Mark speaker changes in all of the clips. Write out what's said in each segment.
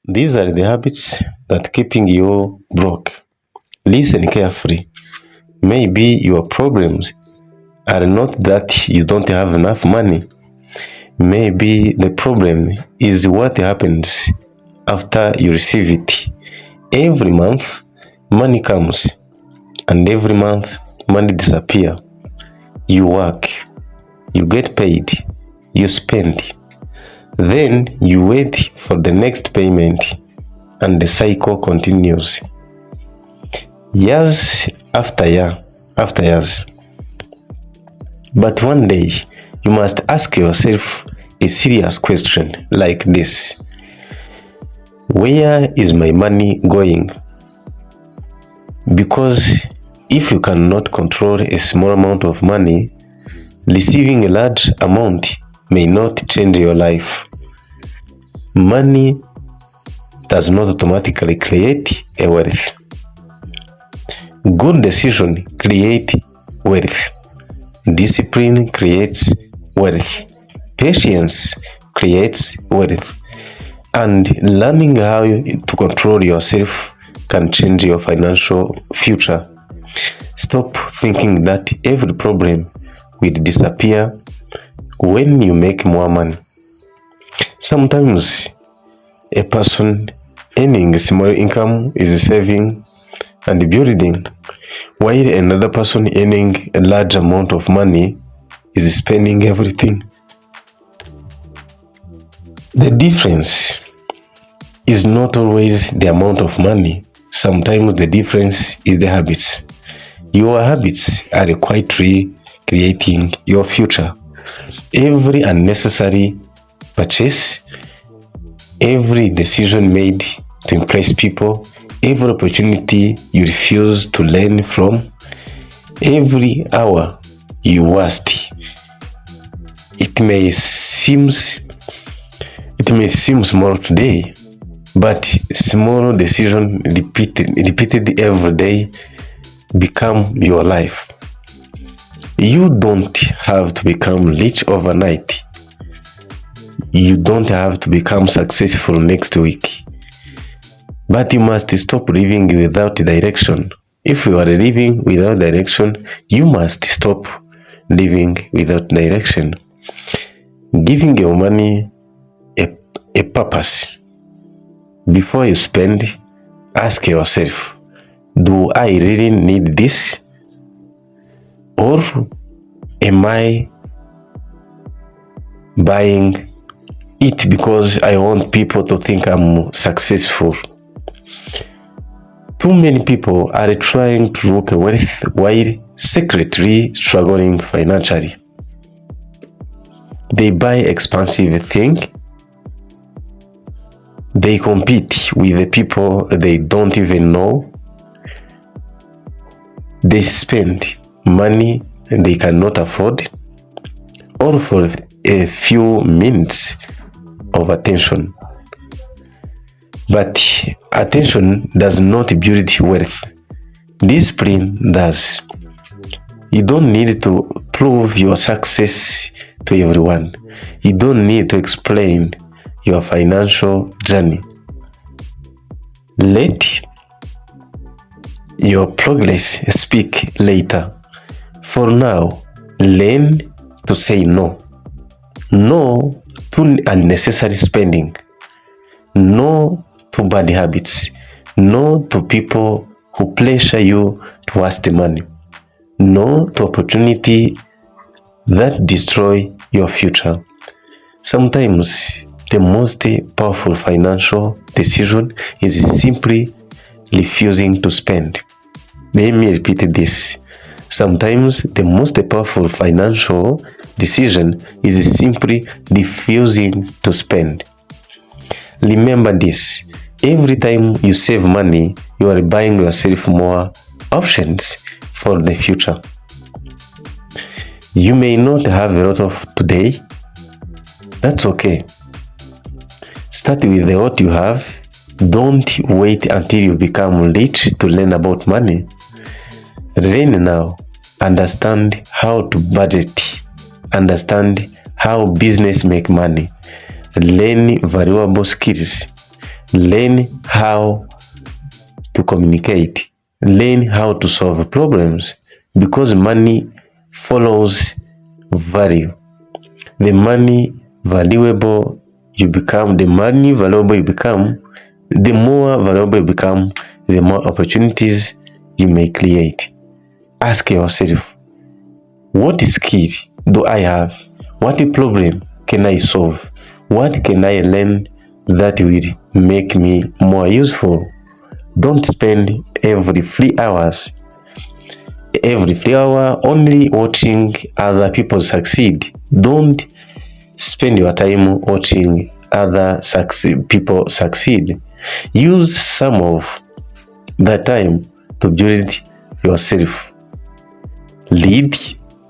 Speaker 1: These are the habits that keeping you broke. Listen carefully. Maybe your problems are not that you don't have enough money. Maybe the problem is what happens after you receive it. Every month, money comes, and every month, money disappears. You work, you get paid, you spend. Then you wait for the next payment, and the cycle continues. Years after years. But one day, you must ask yourself a serious question like this: where is my money going? Because if you cannot control a small amount of money, receiving a large amount may not change your life. Money does not automatically create a wealth. Good decision create wealth. Discipline creates wealth. Patience creates wealth. And learning how to control yourself can change your financial future. Stop thinking that every problem will disappear when you make more money. Sometimes a person earning a small income is saving and building, while another person earning a large amount of money is spending everything. The difference is not always the amount of money. Sometimes the difference is the habits. Your habits are quietly creating your future. Every unnecessary purchase, every decision made to impress people, every opportunity you refuse to learn from, every hour you waste. It may seem small today, but small decision repeated every day become your life. You don't have to become rich overnight. You don't have to become successful next week. But you must stop living without direction. If you are living without direction, you must stop living without direction. Giving your money a purpose. Before you spend, ask yourself, do I really need this? Or am I buying it because I want people to think I'm successful? Too many people are trying to look wealth while secretly struggling financially. They buy expensive things. They compete with the people they don't even know. They spend money they cannot afford, all for a few minutes of attention. But attention does not build wealth. Discipline does. You don't need to prove your success to everyone. You don't need to explain your financial journey. Let your progress speak later. For now, learn to say no. No to unnecessary spending. No to bad habits. No to people who pressure you to waste money. No to opportunity that destroy your future. Sometimes the most powerful financial decision is simply refusing to spend. Let me repeat this. Sometimes the most powerful financial decision is simply refusing to spend. Remember this. Every time you save money, you are buying yourself more options for the future. You may not have a lot of today. That's okay. Start with what you have. Don't wait until you become rich to learn about money. Learn now. Understand how to budget. Understand how business make money. Learn valuable skills. Learn how to communicate. Learn how to solve problems, because money follows value. The money valuable you become, the more valuable you become, the more opportunities you may create. Ask yourself, what skill do I have? What problem can I solve? What can I learn that will make me more useful? Don't spend every 3 hours only watching other people succeed. Don't spend your time watching other people succeed. Use some of that time to build yourself. Read,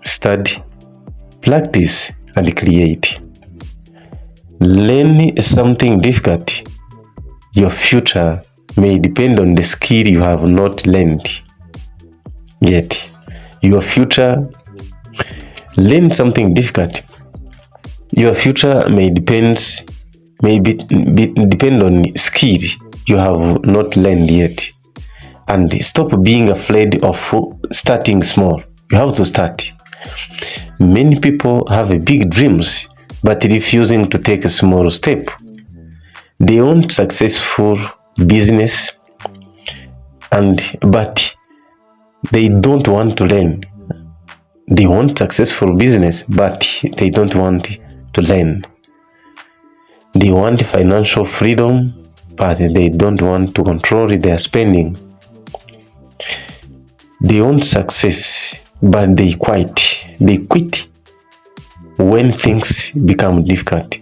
Speaker 1: study, practice, and create. Learn something difficult. Your future may depend on the skill you have not learned yet. Your future, learn something difficult. Your future may depend on skill you have not learned yet. And stop being afraid of starting small. You have to start. Many people have big dreams but refusing to take a small step. They want successful business but they don't want to learn. They want successful business but they don't want to learn. They want financial freedom but they don't want to control their spending. They want success but they quit when things become difficult.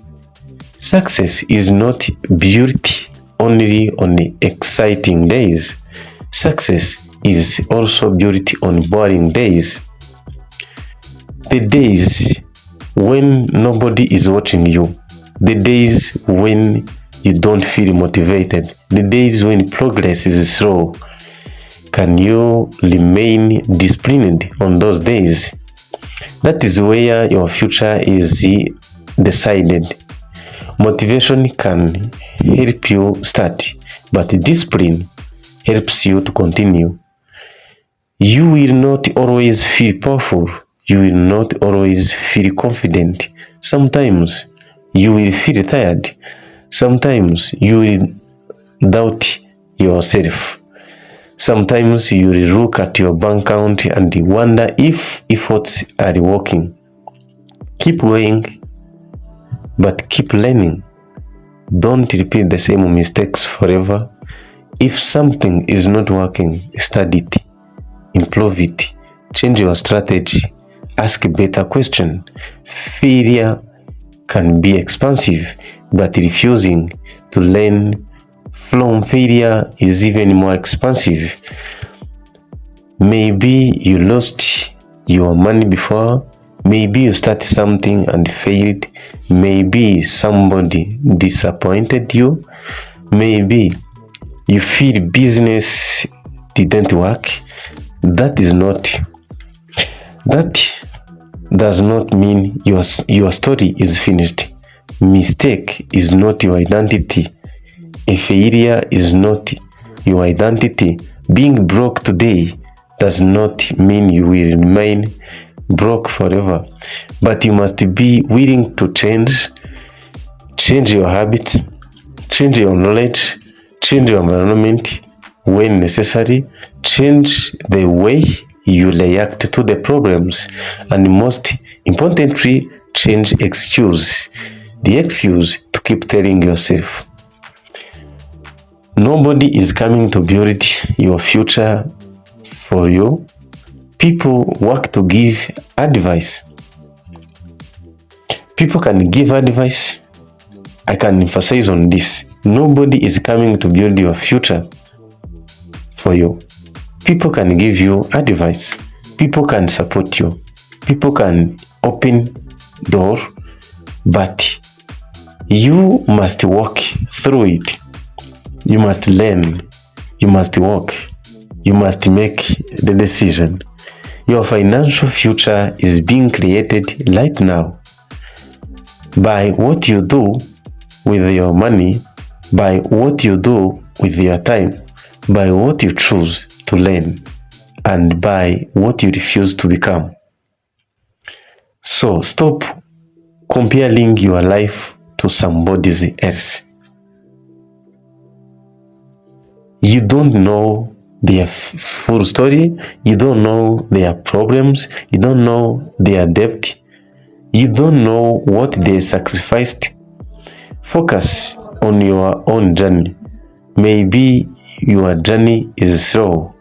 Speaker 1: Success is not built only on the exciting days. Success is also built on boring days. The days when nobody is watching you, the days when you don't feel motivated, the days when progress is slow. Can you remain disciplined on those days? That is where your future is decided. Motivation can help you start, but discipline helps you to continue. You will not always feel powerful. You will not always feel confident. Sometimes you will feel tired. Sometimes you will doubt yourself. Sometimes you will look at your bank account and wonder if efforts are working. Keep going, but keep learning. Don't repeat the same mistakes forever. If something is not working, study it, improve it, change your strategy, ask a better question. Failure can be expensive, but refusing to learn from failure is even more expensive. Maybe you lost your money before. Maybe you started something and failed. Maybe somebody disappointed you. Maybe you feel business didn't work. That does not mean your story is finished. Mistake is not your identity. A failure is not your identity. Being broke today does not mean you will remain broke forever. But you must be willing to change your habits, change your knowledge, change your environment when necessary, change the way you react to the problems, and most importantly, change excuse. The excuse to keep telling yourself. Nobody is coming to build your future for you. People work to give advice. People can give advice. I can emphasize on this. Nobody is coming to build your future for you. People can give you advice. People can support you. People can open door, but you must walk through it. You must learn. You must walk. You must make the decision. Your financial future is being created right now by what you do with your money by what you do with your time, by what you choose to learn, and by what you refuse to become. So stop comparing your life to somebody else. You don't know their full story, you don't know their problems, you don't know their depth, you don't know what they sacrificed. Focus on your own journey. Maybe your journey is slow.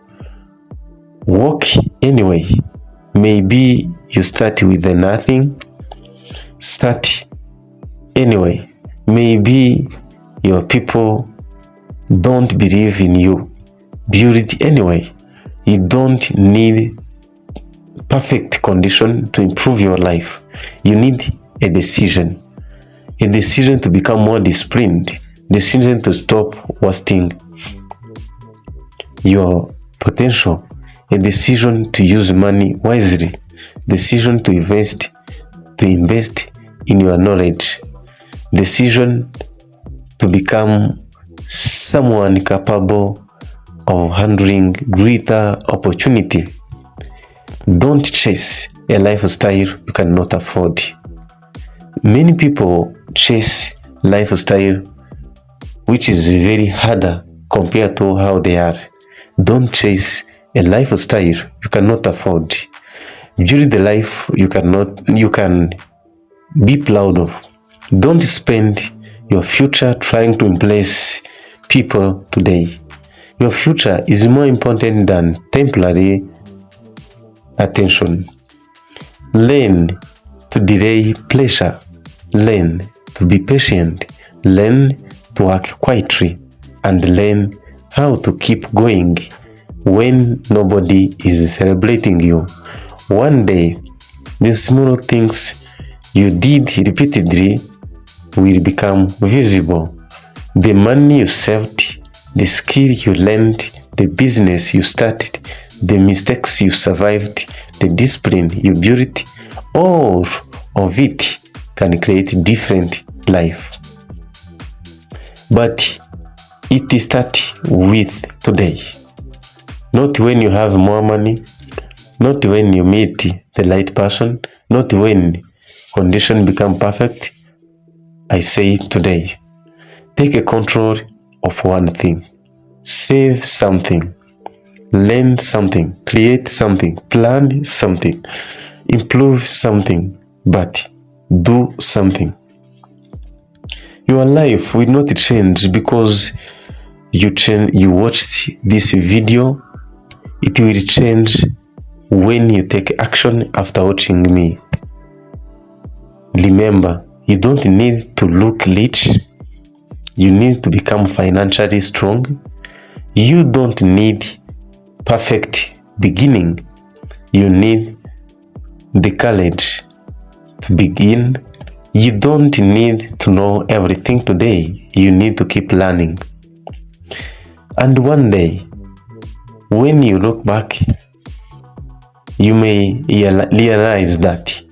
Speaker 1: Walk anyway. Maybe you start with nothing. Start anyway. Maybe your people don't believe in you. Build it anyway. You don't need perfect condition to improve your life. You need a decision to become more disciplined, decision to stop wasting your potential, a decision to use money wisely, decision to invest in your knowledge, decision to become someone capable of handling greater opportunity. Don't chase a lifestyle you cannot afford. Many people chase lifestyle which is very harder compared to how they are. Don't chase a lifestyle you cannot afford. Build the life you can be proud of. Don't spend your future trying to impress people today. Your future is more important than temporary attention. Learn to delay pleasure. Learn to be patient. Learn to work quietly. And learn how to keep going when nobody is celebrating you. One day, the small things you did repeatedly will become visible. The money you saved, the skill you learned, the business you started, the mistakes you survived, the discipline you built, all of it can create different life. But it starts with today. Not when you have more money, not when you meet the right person, not when conditions become perfect. I say today. Take a control of one thing. Save something. Learn something. Create something. Plan something. Improve something. But do something. Your life will not change because you watched this video. It will change when you take action after watching me. Remember, you don't need to look rich. You need to become financially strong. You don't need perfect beginning. You need the courage to begin. You don't need to know everything today. You need to keep learning. And one day, when you look back, you may realize that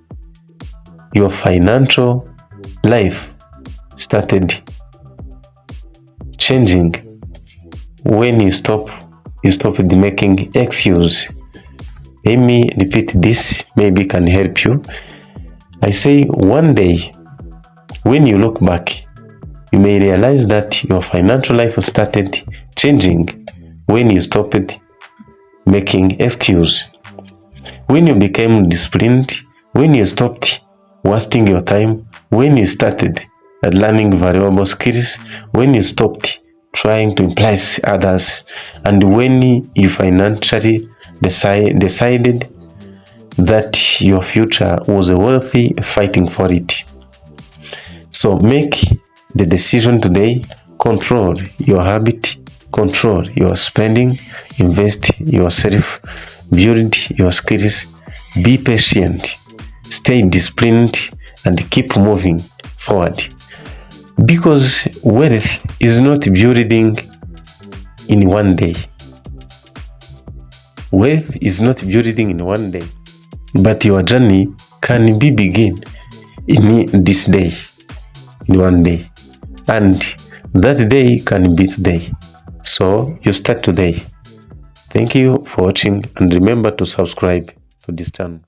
Speaker 1: your financial life started changing when you stopped making excuses. Let me repeat this, maybe can help you. I say one day, when you look back, you may realize that your financial life started changing when you stopped making excuses. When you became disciplined, when you stopped wasting your time, when you started learning valuable skills, when you stopped trying to impress others, and when you financially decided that your future was worthy fighting for it. So make the decision today. Control your habit, control your spending, invest yourself, build your skills, be patient, stay disciplined, and keep moving forward. Because wealth is not building in one day. Wealth is not building in one day, but your journey can be begin in this day, in one day. And that day can be today. So you start today. Thank you for watching, and remember to subscribe to this channel.